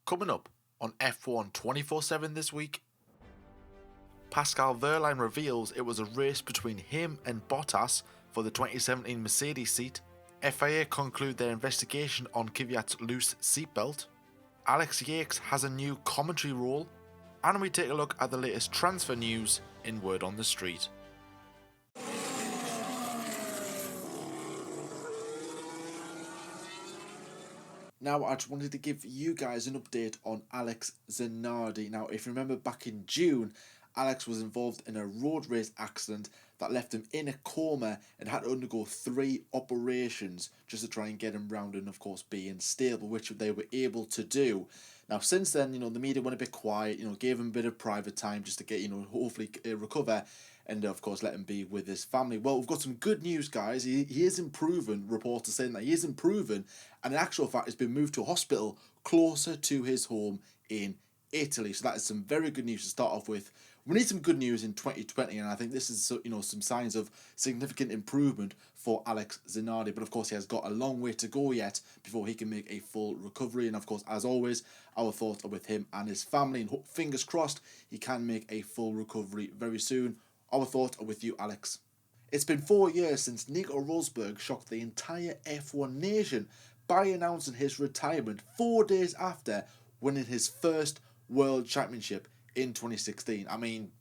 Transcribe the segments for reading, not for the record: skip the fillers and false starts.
Coming up on F1 24/7 this week, Pascal Wehrlein reveals it was a race between him and Bottas for the 2017 Mercedes seat. FIA conclude their investigation on Kvyat's loose seatbelt. Jacques has a new commentary role, and we take a look at the latest transfer news in Word on the Street. Now, I just wanted to give you guys an update on Alex Zanardi. Now, if you remember back in June, Alex was involved in a road race accident that left him in a coma and had to undergo 3 operations just to try and get him round and, of course, being stable, which they were able to do. Now, since then, the media went a bit quiet, gave him a bit of private time just to get, hopefully recover and, of course, let him be with his family. Well, we've got some good news, guys. He is improving. Reports are saying that he is improving, and in actual fact, has been moved to a hospital closer to his home in Italy. So that is some very good news to start off with. We need some good news in 2020, and I think this is some signs of significant improvement for Alex Zanardi. But of course, he has got a long way to go yet before he can make a full recovery. And of course, as always, our thoughts are with him and his family, and fingers crossed he can make a full recovery very soon. Our thoughts are with you, Alex. It's been 4 years since Nico Rosberg shocked the entire F1 nation by announcing his retirement 4 days after winning his first World Championship in 2016. I mean,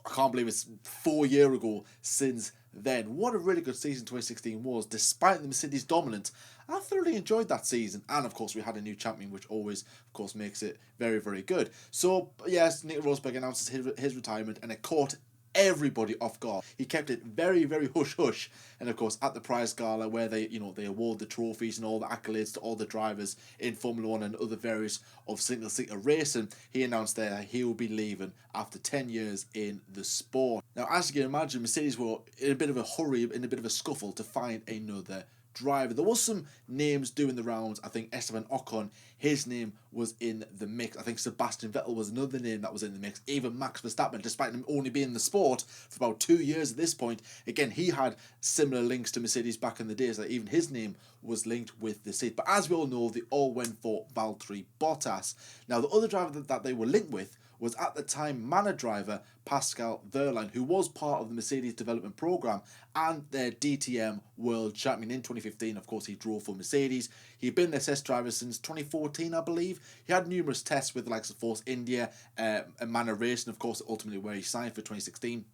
I can't believe it's 4 years ago since then. What a really good season 2016 was, despite the Mercedes dominance. I thoroughly enjoyed that season, and of course we had a new champion, which always, of course, makes it very, very good. So yes, Nico Rosberg announces his retirement, and it caught everybody off guard. He kept it very, very hush-hush, and of course at the prize gala where they award the trophies and all the accolades to all the drivers in Formula 1 and other various of single-seater racing, he announced that he will be leaving after 10 years in the sport. Now, as you can imagine, Mercedes were in a bit of a hurry, in a bit of a scuffle to find another driver. There was some names doing the rounds. I think Esteban Ocon, his name was in the mix. I think Sebastian Vettel was another name that was in the mix. Even Max Verstappen, despite him only being in the sport for about 2 years at this point, again, he had similar links to Mercedes back in the days. That even his name was linked with the seat. But as we all know, they all went for Valtteri Bottas. Now, the other driver that they were linked with was at the time Manor driver Pascal Wehrlein, who was part of the Mercedes development program and their DTM world champion in 2015. Of course, he drove for Mercedes. He'd been their test driver since 2014, I believe. He had numerous tests with the likes of Force India and Manor Racing, of course, ultimately where he signed for 2016.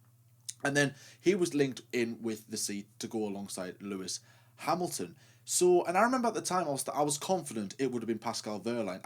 And then he was linked in with the seat to go alongside Lewis Hamilton. So, and I remember at the time I was confident it would have been Pascal Wehrlein.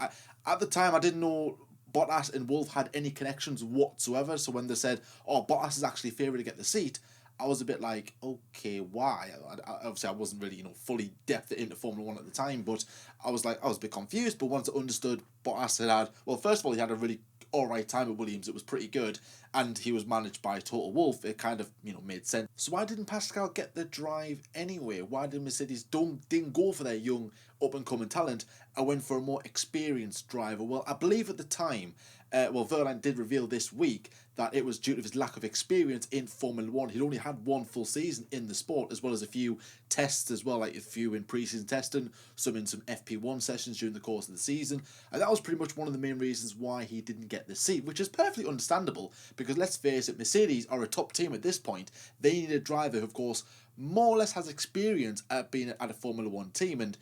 At the time, I didn't know Bottas and Wolff had any connections whatsoever. So when they said, "Oh, Bottas is actually favourite to get the seat," I was a bit like, okay, why? Obviously, I wasn't really, fully depth into Formula 1 at the time, but I was a bit confused. But once I understood Bottas had, well, first of all, he had a really alright time at Williams. It was pretty good, and he was managed by Toto Wolff. It kind of, made sense. So why didn't Pascal get the drive anyway? Why did Mercedes didn't go for their young up-and-coming talent and went for a more experienced driver? Well, I believe at the time, Wehrlein did reveal this week that it was due to his lack of experience in Formula 1. He'd only had 1 full season in the sport, as well as a few tests as well, like a few in pre-season testing, some in some FP1 sessions during the course of the season. And that was pretty much one of the main reasons why he didn't get the seat, which is perfectly understandable, because let's face it, Mercedes are a top team at this point. They need a driver who, of course, more or less has experience at being at a Formula 1 team. And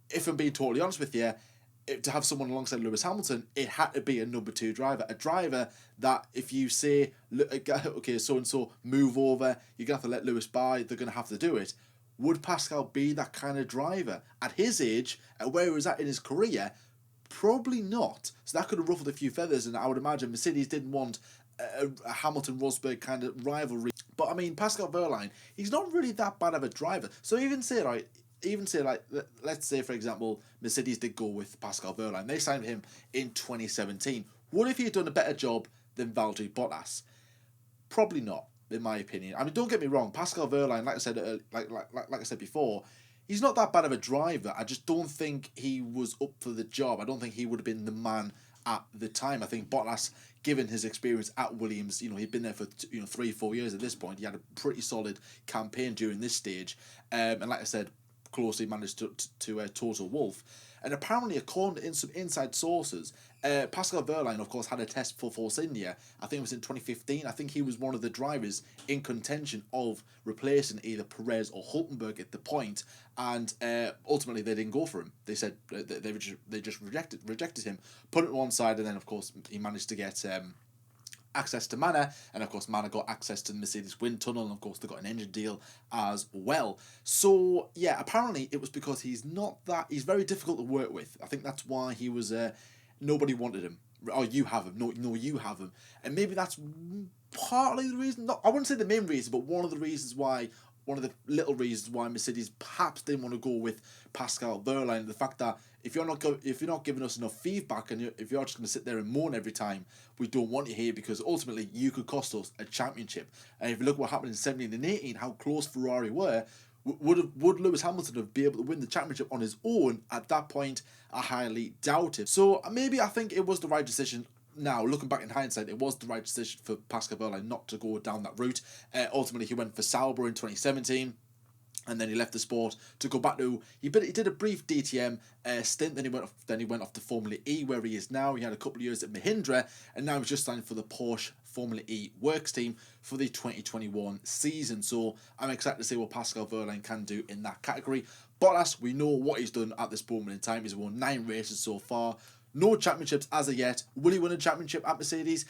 if I'm being totally honest with you, to have someone alongside Lewis Hamilton, it had to be a number 2 driver. A driver that if you say, okay, so-and-so, move over, you're going to have to let Lewis by, they're going to have to do it. Would Pascal be that kind of driver? At his age, at where he was at in his career, probably not. So that could have ruffled a few feathers, and I would imagine Mercedes didn't want a Hamilton-Rosberg kind of rivalry. But I mean, Pascal Wehrlein, he's not really that bad of a driver. So let's say, for example, Mercedes did go with Pascal Wehrlein. They signed him in 2017. What if he had done a better job than Valtteri Bottas? Probably not, in my opinion. I mean, don't get me wrong. Pascal Wehrlein, like I said, like I said before, he's not that bad of a driver. I just don't think he was up for the job. I don't think he would have been the man at the time. I think Bottas, given his experience at Williams, he'd been there for 3-4 years at this point. He had a pretty solid campaign during this stage, and like I said, closely managed to Total Wolff. And apparently, according to some inside sources, Pascal Wehrlein, of course, had a test for Force India. I think it was in 2015. I think he was one of the drivers in contention of replacing either Perez or Hulkenberg at the point, and ultimately they didn't go for him. They said they just rejected him, put it on one side, and then of course he managed to get access to Manor, and of course Manor got access to the Mercedes wind tunnel, and of course they got an engine deal as well. So yeah, apparently it was because he's very difficult to work with. I think that's why he was nobody wanted him. Oh, you have him. No, you have him. And maybe that's partly the reason. I wouldn't say the main reason, but one of the the little reasons why Mercedes perhaps didn't want to go with Pascal Wehrlein. The fact that if you're not giving us enough feedback, and if you're just going to sit there and moan every time, we don't want you here, because ultimately you could cost us a championship. And if you look what happened in 17 and 18, how close Ferrari were, would Lewis Hamilton have been able to win the championship on his own at that point? I highly doubt it. So maybe I think it was the right decision. Now, looking back in hindsight, it was the right decision for Pascal Wehrlein not to go down that route. Ultimately, he went for Sauber in 2017. And then he left the sport to go back to. He did a brief DTM stint. Then he went off to Formula E, where he is now. He had a couple of years at Mahindra, and now he's just signed for the Porsche Formula E works team for the 2021 season. So I'm excited to see what Pascal Wehrlein can do in that category. Bottas, we know what he's done at this moment in time. He's won 9 races so far, no championships as of yet. Will he win a championship at Mercedes?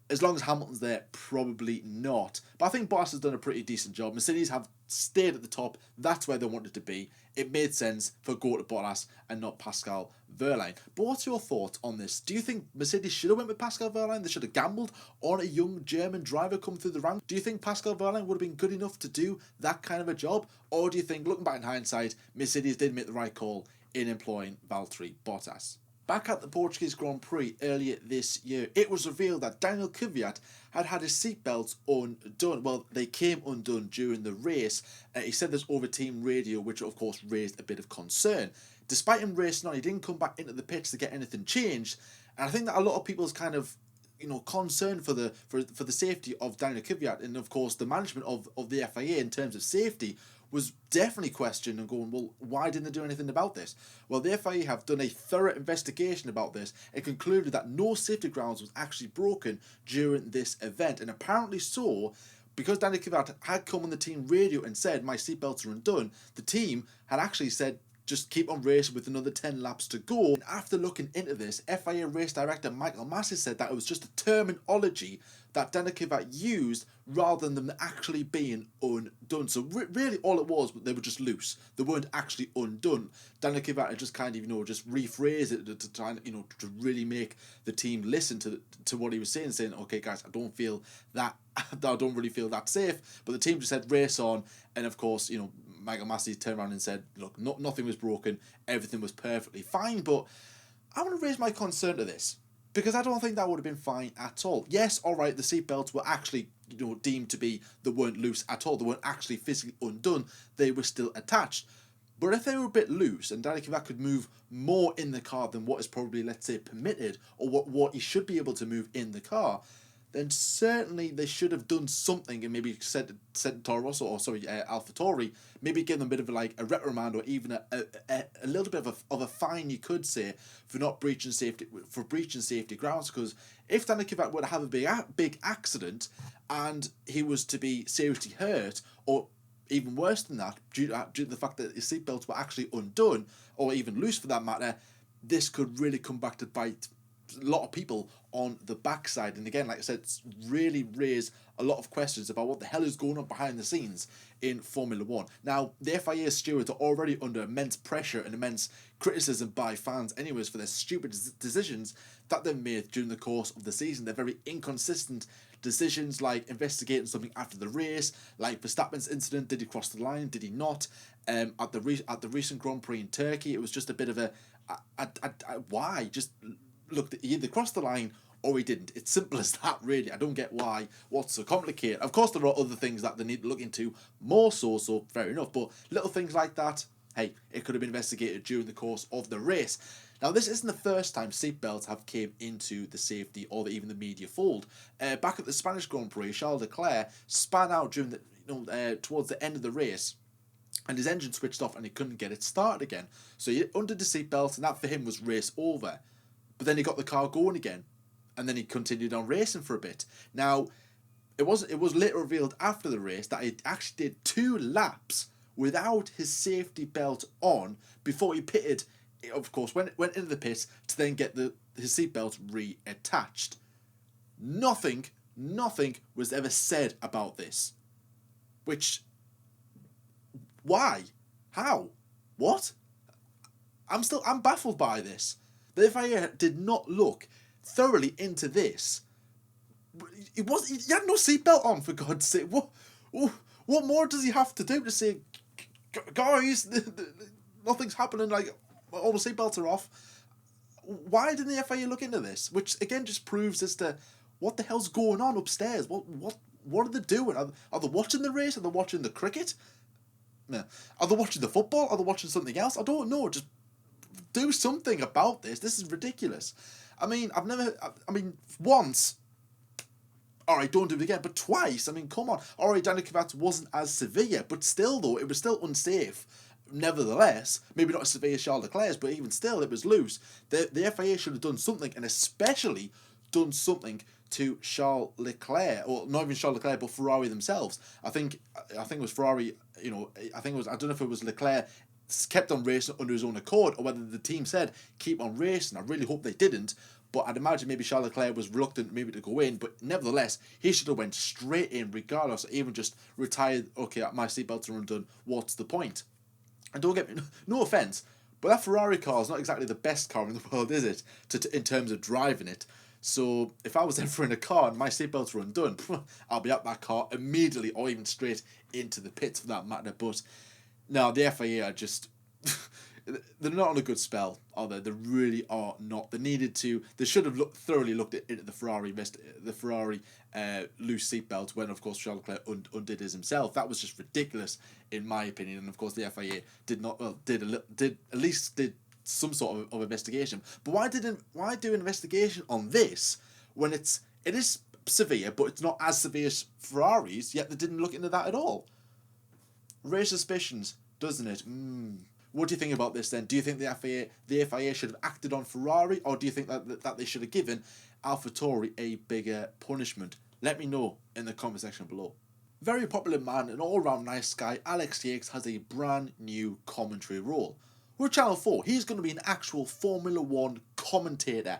As long as Hamilton's there, probably not. But I think Bottas has done a pretty decent job. Mercedes have stayed at the top. That's where they wanted to be. It made sense for go to Bottas and not Pascal Wehrlein. But what's your thoughts on this? Do you think Mercedes should have went with Pascal Wehrlein? They should have gambled on a young German driver coming through the ranks? Do you think Pascal Wehrlein would have been good enough to do that kind of a job? Or do you think, looking back in hindsight, Mercedes did make the right call in employing Valtteri Bottas? Back at the Portuguese Grand Prix earlier this year, it was revealed that Daniil Kvyat had his seatbelts undone. Well, they came undone during the race. He said this over team radio, which of course raised a bit of concern. Despite him racing on, he didn't come back into the pits to get anything changed. And I think that a lot of people's kind of concern for the safety of Daniil Kvyat, and of course the management of the FIA in terms of safety, was definitely questioned and going, well, why didn't they do anything about this? Well, the FIA have done a thorough investigation about this and concluded that no safety grounds was actually broken during this event. And apparently so, because Daniil Kvyat had come on the team radio and said, my seatbelts are undone, the team had actually said, just keep on racing with another 10 laps to go. And after looking into this, FIA race director Michael Masi said that it was just a terminology that Daniil Kvyat used rather than them actually being undone. So really all it was, they were just loose. They weren't actually undone. Daniil Kvyat had just kind of, just rephrase it to try and, to really make the team listen to what he was saying, okay guys, I don't really feel that safe. But the team just said race on, and of course, Michael Masi turned around and said, look, nothing was broken, everything was perfectly fine. But I want to raise my concern to this, because I don't think that would have been fine at all. Yes, all right, the seatbelts were actually, deemed to be, they weren't loose at all. They weren't actually physically undone. They were still attached. But if they were a bit loose and Daniil Kvyat could move more in the car than what is probably, let's say, permitted, or what he should be able to move in the car, then certainly they should have done something and maybe said Toro Rosso, AlphaTauri, maybe give them a bit of a reprimand, or even a little bit of a fine, you could say, for breaching safety grounds. Because if Daniil Kvyat were to have a big accident and he was to be seriously hurt, or even worse than that, due to the fact that his seatbelts were actually undone, or even loose for that matter, this could really come back to bite a lot of people on the backside. And again, like I said, it's really raised a lot of questions about what the hell is going on behind the scenes in Formula 1. Now, the FIA stewards are already under immense pressure and immense criticism by fans anyways for their stupid decisions that they've made during the course of the season. They're very inconsistent decisions, like investigating something after the race, like Verstappen's incident. Did he cross the line? Did he not? At the recent Grand Prix in Turkey, it was just a bit of a why? Just look, he either crossed the line or he didn't. It's simple as that, really. I don't get what's so complicated. Of course, there are other things that they need to look into more so fair enough. But little things like that, hey, it could have been investigated during the course of the race. Now, this isn't the first time seatbelts have came into the safety or even the media fold. Back at the Spanish Grand Prix, Charles Leclerc span out during the towards the end of the race. and his engine switched off and he couldn't get it started again. So he undid the seatbelt, and that for him was race over. But then he got the car going again, and then he continued on racing for a bit. Now, it was later revealed after the race that he actually did 2 laps without his safety belt on before he pitted. Of course, went into the pits to then get his seatbelt reattached. Nothing was ever said about this. Which, why? How? What? I'm baffled by this. The FIA did not look thoroughly into this. He had no seatbelt on, for God's sake. What more does he have to do to say, guys, nothing's happening, like, all the seatbelts are off? Why didn't the FIA look into this? Which, again, just proves as to what the hell's going on upstairs. What are they doing? Are they watching the race? Are they watching the cricket? No. Are they watching the football? Are they watching something else? I don't know. Just do something about this. This is ridiculous. I mean, once, alright, don't do it again, but twice, I mean, come on. Alright, Daniil Kvyat wasn't as severe, but still, though, it was still unsafe. Nevertheless, maybe not as severe as Charles Leclerc's, but even still, it was loose. The FIA should have done something, and especially done something to Charles Leclerc, or not even Charles Leclerc, but Ferrari themselves. I think it was Ferrari, I don't know if it was Leclerc kept on racing under his own accord, or whether the team said, keep on racing. I really hope they didn't, but I'd imagine maybe Charles Leclerc was reluctant maybe to go in, but nevertheless, he should have went straight in regardless, even just retired, okay, my seatbelts are undone, what's the point? And don't get me, no offence, but that Ferrari car is not exactly the best car in the world, is it, in terms of driving it? So if I was ever in a car and my seatbelts were undone, I'll be out that car immediately, or even straight into the pits for that matter. But no, the FIA are just, they're not on a good spell, are they? They really are not. They should have thoroughly looked into the Ferrari loose seatbelt when, of course, Charles Leclerc undid his himself. That was just ridiculous, in my opinion. And of course, the FIA did at least some sort of investigation. But why do an investigation on this when it is severe, but it's not as severe as Ferrari's? Yet they didn't look into that at all. Raise suspicions, doesn't it? What do you think about this then? Do you think the FIA should have acted on Ferrari, or do you think that they should have given AlphaTauri a bigger punishment? Let me know in the comment section below. Very popular man and all-round nice guy, Alex Jacques has a brand new commentary role. With Channel 4, he's going to be an actual Formula 1 commentator.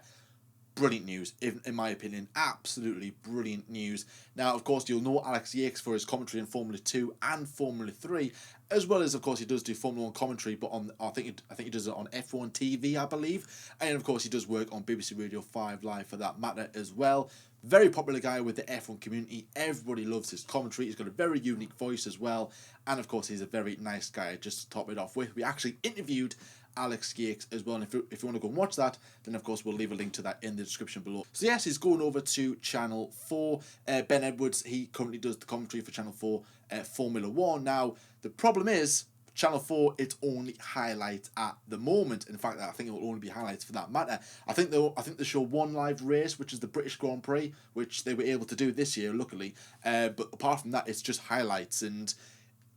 Brilliant news, in my opinion. Absolutely brilliant news. Now, of course, you'll know Alex Jacques for his commentary in Formula 2 and Formula 3, as well as, of course, he does do Formula 1 commentary, but I think he does it on F1 TV, I believe. And, of course, he does work on BBC Radio 5 Live for that matter as well. Very popular guy with the F1 community. Everybody loves his commentary. He's got a very unique voice as well. And, of course, he's a very nice guy. Just to top it off with, we actually interviewed Alex Jacques as well, and if you want to go and watch that, then of course we'll leave a link to that in the description below. So yes, he's going over to Channel 4. Ben Edwards, he currently does the commentary for Channel 4 Formula 1. Now, the problem is, Channel 4, it's only highlights at the moment. In fact, I think it will only be highlights for that matter. I think they show one live race, which is the British Grand Prix, which they were able to do this year, luckily. But apart from that, it's just highlights. And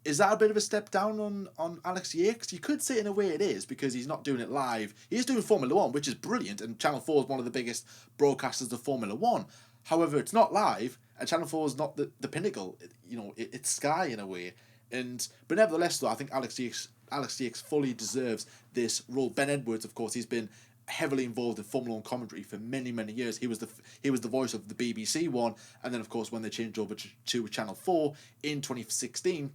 is that a bit of a step down on Alex Jacques? You could say in a way it is, because he's not doing it live. He's doing Formula 1, which is brilliant, and Channel 4 is one of the biggest broadcasters of Formula 1. However, it's not live, and Channel 4 is not the pinnacle. It's Sky in a way. But nevertheless, though, I think Alex Jacques fully deserves this role. Ben Edwards, of course, he's been heavily involved in Formula 1 commentary for many years. He was the voice of the BBC one, and then, of course, when they changed over to Channel 4 in 2016,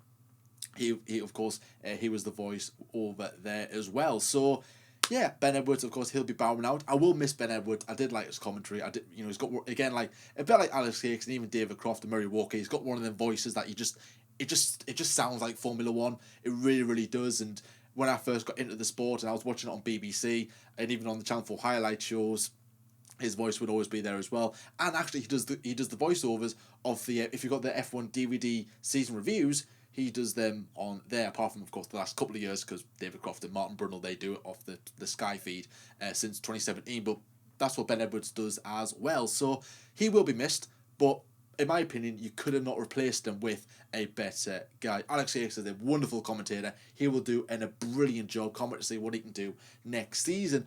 he of course, he was the voice over there as well. So, yeah, Ben Edwards, of course, he'll be bowing out. I will miss Ben Edwards. I did like his commentary. He's got, again, like a bit like Alex Jacques and even David Croft and Murray Walker. He's got one of them voices that it just sounds like Formula 1. It really does. And when I first got into the sport and I was watching it on BBC and even on the Channel 4 highlight shows, his voice would always be there as well. And actually, he does the voiceovers of the if you've got the F1 DVD season reviews, he does them on there, apart from, of course, the last couple of years, because David Croft and Martin Brundle, they do it off the Sky feed since 2017. But that's what Ben Edwards does as well. So he will be missed. But in my opinion, you could have not replaced him with a better guy. Alex Jacques is a wonderful commentator. He will do a brilliant job. Can't wait to see what he can do next season.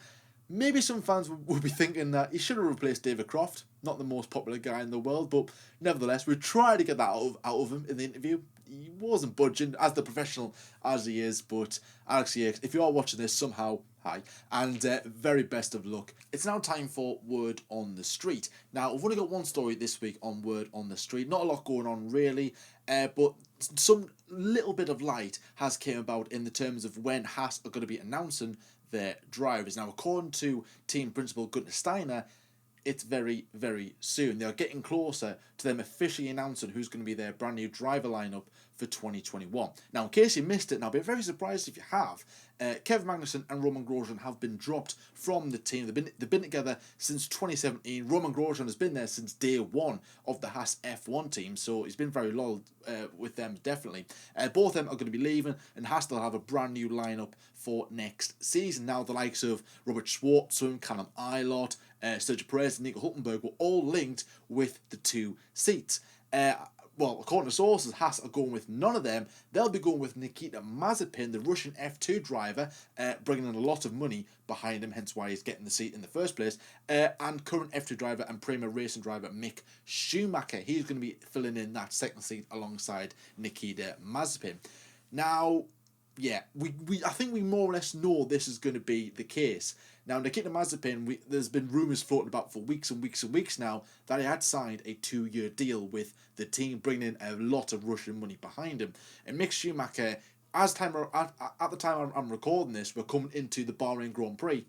Maybe some fans will be thinking that he should have replaced David Croft, not the most popular guy in the world, but nevertheless, we tried to get that out of him in the interview. He wasn't budging, as the professional as he is, but Alex Jacques, if you are watching this somehow, hi, and very best of luck. It's now time for Word on the Street. Now, we've only got one story this week on Word on the Street. Not a lot going on, really, but some little bit of light has came about in the terms of when Haas are going to be announcing their drivers. Now, according to team principal Gunter Steiner, it's very, very soon. They're getting closer to them officially announcing who's going to be their brand new driver lineup for 2021. Now, in case you missed it, and I'll be very surprised if you have, Kevin Magnussen and Roman Grosjean have been dropped from the team. They've been together since 2017. Roman Grosjean has been there since day one of the Haas F1 team, so he's been very loyal with them, definitely. Both of them are going to be leaving, and Haas will have a brand new lineup for next season. Now, the likes of Robert Schwartzman, Callum Eilert, Sergio Perez and Nico Hulkenberg were all linked with the two seats. Well, according to sources, Haas are going with none of them. They'll be going with Nikita Mazepin, the Russian F2 driver, bringing in a lot of money behind him, hence why he's getting the seat in the first place. And current F2 driver and Prema racing driver Mick Schumacher. He's going to be filling in that second seat alongside Nikita Mazepin. Now, yeah, I think we more or less know this is going to be the case. Now, Nikita Mazepin, there's been rumours floating about for weeks and weeks and weeks now that he had signed a 2-year deal with the team, bringing in a lot of Russian money behind him. And Mick Schumacher, at the time I'm recording this, we're coming into the Bahrain Grand Prix.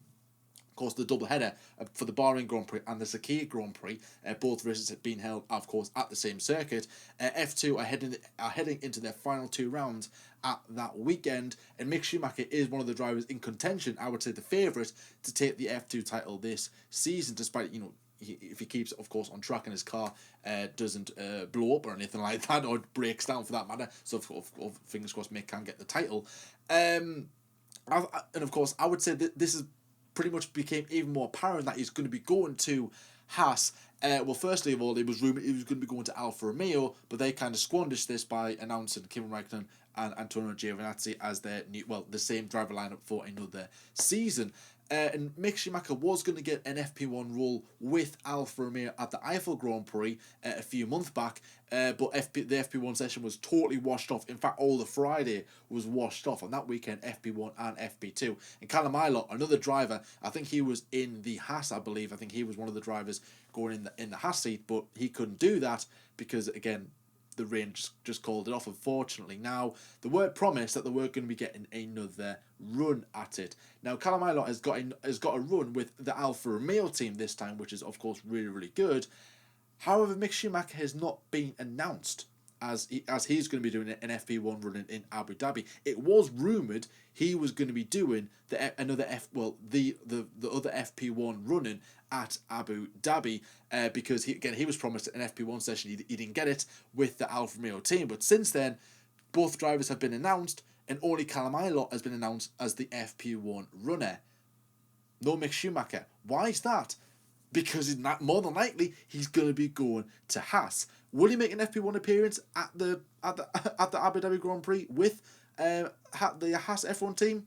Of course, the double header for the Bahrain Grand Prix and the Sakhir Grand Prix, both races have been held, of course, at the same circuit. F2 are heading into their final 2 rounds at that weekend, and Mick Schumacher is one of the drivers in contention, I would say the favourite, to take the F2 title this season, despite, if he keeps, of course, on track and his car doesn't blow up or anything like that, or breaks down for that matter. So, fingers crossed, Mick can get the title. And of course, I would say that this is pretty much became even more apparent that he's going to be going to Haas. Well, firstly of all, it was rumoured he was going to be going to Alfa Romeo, but they kind of squandered this by announcing Kimi Räikkönen and Antonio Giovinazzi as their new, the same driver lineup for another season. And Mick Schumacher was going to get an FP1 role with Alfa Romeo at the Eiffel Grand Prix a few months back, but the FP1 session was totally washed off. In fact, all the Friday was washed off on that weekend, FP1 and FP2. And Callum Eilert, another driver, I think he was in the Haas, I believe. I think he was one of the drivers going in the Haas seat, but he couldn't do that because, again, the rain just called it off, unfortunately. Now, the word promised that they were going to be getting another run at it. Now, Callum Eilert has got a run with the Alfa Romeo team this time, which is, of course, really, really good. However, Mick Schumacher has not been announced as he's going to be doing an FP1 run in Abu Dhabi. It was rumoured he was going to be doing the other FP1 running at Abu Dhabi because he was promised an FP1 session. He didn't get it with the Alfa Romeo team. But since then, both drivers have been announced, and only Callum Eilert has been announced as the FP1 runner. No Mick Schumacher. Why is that? Because more than likely he's going to be going to Haas. Will he make an FP1 appearance at the Abu Dhabi Grand Prix with the Haas F1 team?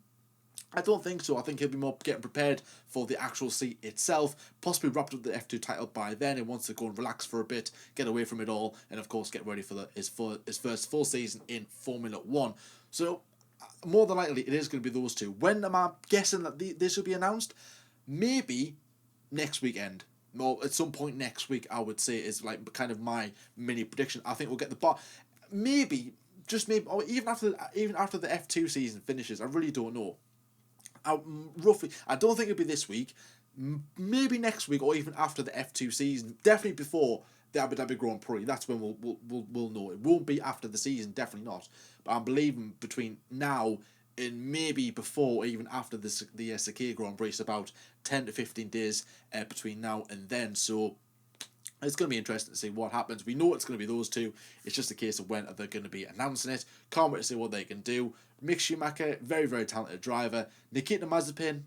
I don't think so. I think he'll be more getting prepared for the actual seat itself, possibly wrapped up the F2 title by then and wants to go and relax for a bit, get away from it all, and of course get ready for his first full season in Formula 1. So more than likely it is going to be those two. When am I guessing that this will be announced? Maybe next weekend. Well, at some point next week, I would say is like kind of my mini prediction. I think we'll get the bar. Maybe, just maybe, or even after the F2 season finishes. I really don't know. I don't think it'll be this week. Maybe next week, or even after the F2 season. Definitely before the Abu Dhabi Grand Prix. That's when we'll know. It won't be after the season. Definitely not. But I'm believing between now and maybe before, even after the Sakhir Grand Prix, it's about 10 to 15 days between now and then. So it's going to be interesting to see what happens. We know it's going to be those two. It's just a case of when they're going to be announcing it. Can't wait to see what they can do. Mick Schumacher, very, very talented driver. Nikita Mazepin,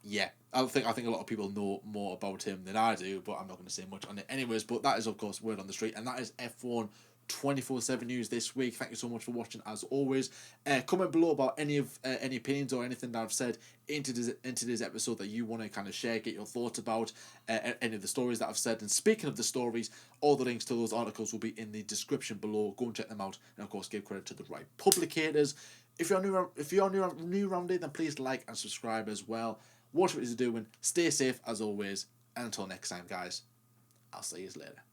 yeah. I think a lot of people know more about him than I do, but I'm not going to say much on it anyways. But that is, of course, word on the street, and that is F1 24/7 news this week. Thank you so much for watching, as always. Comment below about any opinions or anything that I've said into this episode that you want to kind of share, get your thoughts about any of the stories that I've said. And speaking of the stories, all the links to those articles will be in the description below. Go and check them out, and of course, give credit to the right publicators. If you're new around here, then please like and subscribe as well. Watch what you're doing. Stay safe as always, and until next time, guys. I'll see you later.